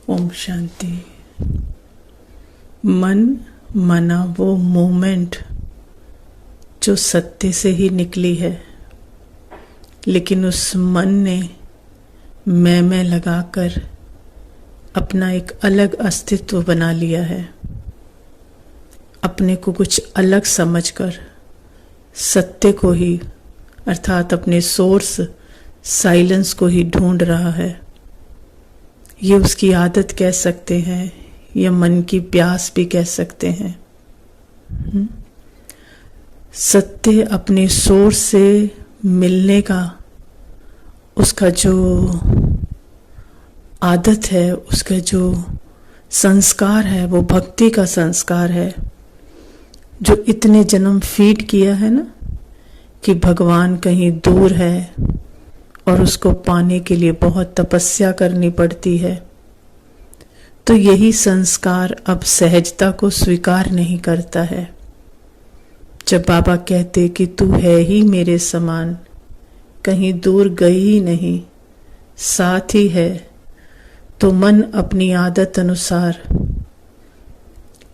ओम शांति। मन माना वो मोमेंट जो सत्य से ही निकली है, लेकिन उस मन ने मैं लगाकर अपना एक अलग अस्तित्व बना लिया है। अपने को कुछ अलग समझकर सत्य को ही अर्थात अपने सोर्स साइलेंस को ही ढूंढ रहा है। ये उसकी आदत कह सकते हैं या मन की प्यास भी कह सकते हैं। सत्य अपने सोर्स से मिलने का उसका जो आदत है, उसका जो संस्कार है, वो भक्ति का संस्कार है जो इतने जन्म फीड किया है ना, कि भगवान कहीं दूर है और उसको पाने के लिए बहुत तपस्या करनी पड़ती है। तो यही संस्कार अब सहजता को स्वीकार नहीं करता है। जब बाबा कहते कि तू है ही मेरे समान, कहीं दूर गई ही नहीं, साथ ही है, तो मन अपनी आदत अनुसार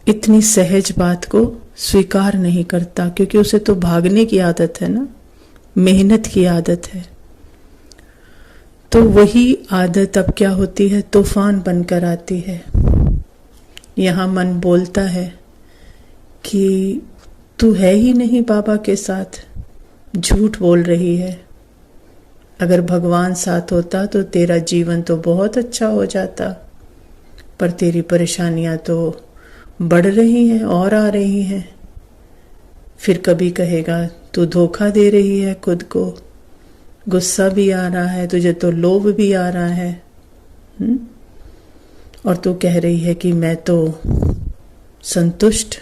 इतनी सहज बात को स्वीकार नहीं करता, क्योंकि उसे तो भागने की आदत है ना, मेहनत की आदत है। तो वही आदत अब क्या होती है, तूफान बनकर आती है। यहाँ मन बोलता है कि तू है ही नहीं बाबा के साथ, झूठ बोल रही है। अगर भगवान साथ होता तो तेरा जीवन तो बहुत अच्छा हो जाता, पर तेरी परेशानियां तो बढ़ रही हैं और आ रही हैं। फिर कभी कहेगा तू धोखा दे रही है खुद को, गुस्सा भी आ रहा है तुझे, तो लोभ भी आ रहा है। और तू कह रही है कि मैं तो संतुष्ट।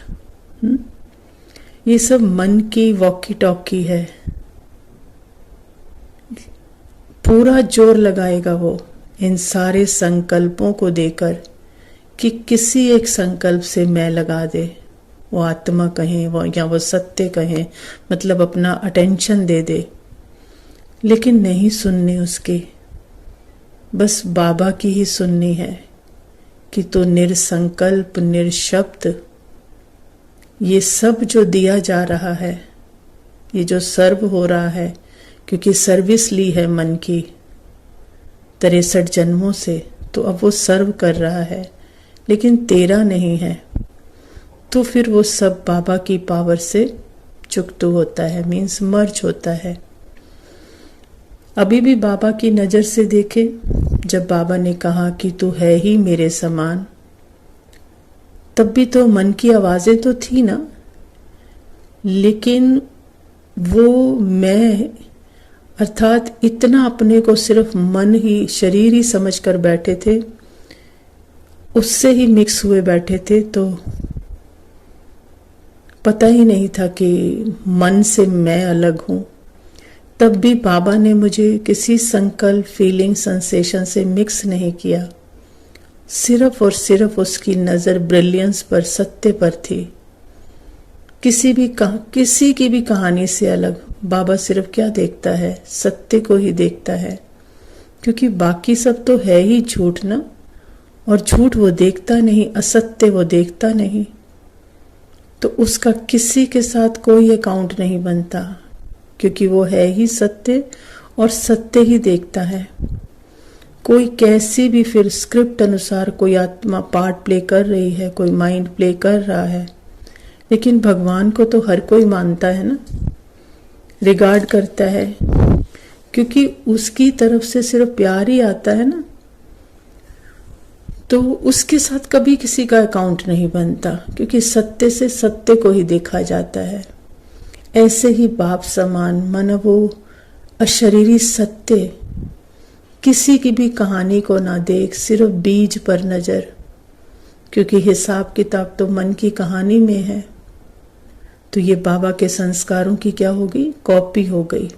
ये सब मन की वॉकी टॉकी है। पूरा जोर लगाएगा वो इन सारे संकल्पों को देकर कि किसी एक संकल्प से मैं लगा दे। वो आत्मा कहें वो या वो सत्य कहें, मतलब अपना अटेंशन दे दे, लेकिन नहीं सुननी उसकी, बस बाबा की ही सुननी है कि तो निरसंकल्प निरशब्द। ये सब जो दिया जा रहा है, ये जो सर्व हो रहा है, क्योंकि सर्विस ली है मन की 63 जन्मों से, तो अब वो सर्व कर रहा है, लेकिन तेरा नहीं है। तो फिर वो सब बाबा की पावर से चुकतू होता है, मीन्स मर्ज होता है। अभी भी बाबा की नज़र से देखे, जब बाबा ने कहा कि तू है ही मेरे समान, तब भी तो मन की आवाज़ें तो थी ना, लेकिन वो मैं अर्थात इतना अपने को सिर्फ मन ही, शरीर ही समझ कर बैठे थे, उससे ही मिक्स हुए बैठे थे। तो पता ही नहीं था कि मन से मैं अलग हूं। तब भी बाबा ने मुझे किसी संकल्प, फीलिंग, सेंसेशन से मिक्स नहीं किया। सिर्फ और सिर्फ उसकी नज़र ब्रिलियंस पर, सत्य पर थी। किसी की भी कहानी से अलग बाबा सिर्फ क्या देखता है, सत्य को ही देखता है, क्योंकि बाकी सब तो है ही झूठ ना, और झूठ वो देखता नहीं, असत्य वो देखता नहीं। तो उसका किसी के साथ कोई अकाउंट नहीं बनता, क्योंकि वो है ही सत्य और सत्य ही देखता है। कोई कैसी भी फिर स्क्रिप्ट अनुसार कोई आत्मा पार्ट प्ले कर रही है, कोई माइंड प्ले कर रहा है, लेकिन भगवान को तो हर कोई मानता है ना, रिगार्ड करता है, क्योंकि उसकी तरफ से सिर्फ प्यार ही आता है ना। तो उसके साथ कभी किसी का अकाउंट नहीं बनता, क्योंकि सत्य से सत्य को ही देखा जाता है। ऐसे ही बाप समान मन वो अशरीरी सत्य, किसी की भी कहानी को ना देख, सिर्फ बीज पर नजर, क्योंकि हिसाब किताब तो मन की कहानी में है। तो ये बाबा के संस्कारों की क्या होगी, कॉपी हो गई।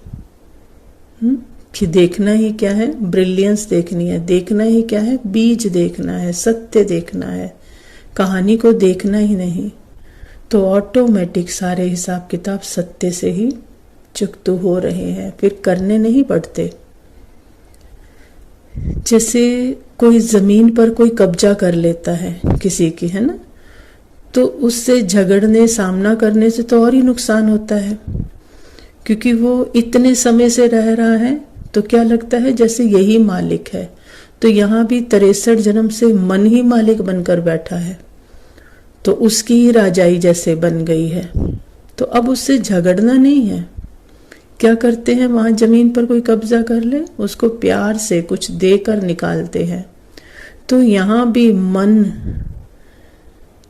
कि देखना ही क्या है, ब्रिलियंस देखनी है, देखना ही क्या है, बीज देखना है, सत्य देखना है, कहानी को देखना ही नहीं। तो ऑटोमेटिक सारे हिसाब किताब सत्य से ही चुकतू हो रहे हैं, फिर करने नहीं पड़ते। जैसे कोई जमीन पर कोई कब्जा कर लेता है किसी की, है ना, तो उससे झगड़ने सामना करने से तो और ही नुकसान होता है, क्योंकि वो इतने समय से रह रहा है तो क्या लगता है जैसे यही मालिक है। तो यहाँ भी 63 जन्म से मन ही मालिक बनकर बैठा है, तो उसकी ही राजाई जैसे बन गई है। तो अब उससे झगड़ना नहीं है। क्या करते हैं, वहां जमीन पर कोई कब्जा कर ले, उसको प्यार से कुछ देकर निकालते हैं। तो यहाँ भी मन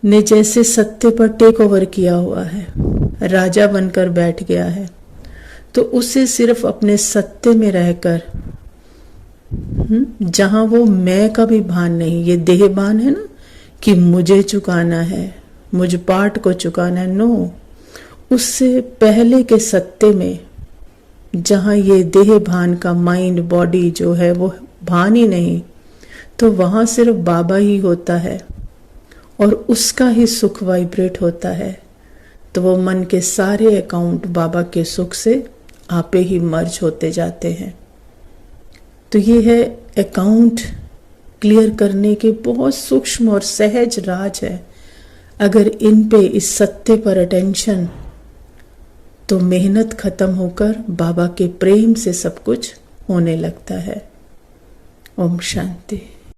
ने जैसे सत्य पर टेक ओवर किया हुआ है, राजा बनकर बैठ गया है, तो उसे सिर्फ अपने सत्य में रहकर, जहां वो मैं का भी भान नहीं, ये देह भान है ना कि मुझे चुकाना है, मुझ पाठ को चुकाना है, नो, उससे पहले के सत्य में जहां ये देह भान का माइंड बॉडी जो है वो भान ही नहीं, तो वहां सिर्फ बाबा ही होता है और उसका ही सुख वाइब्रेट होता है। तो वो मन के सारे अकाउंट बाबा के सुख से आपे ही मर्ज होते जाते हैं। तो ये है अकाउंट क्लियर करने के बहुत सूक्ष्म और सहज राज है। अगर इन पे, इस सत्य पर अटेंशन, तो मेहनत खत्म होकर बाबा के प्रेम से सब कुछ होने लगता है। ओम शांति।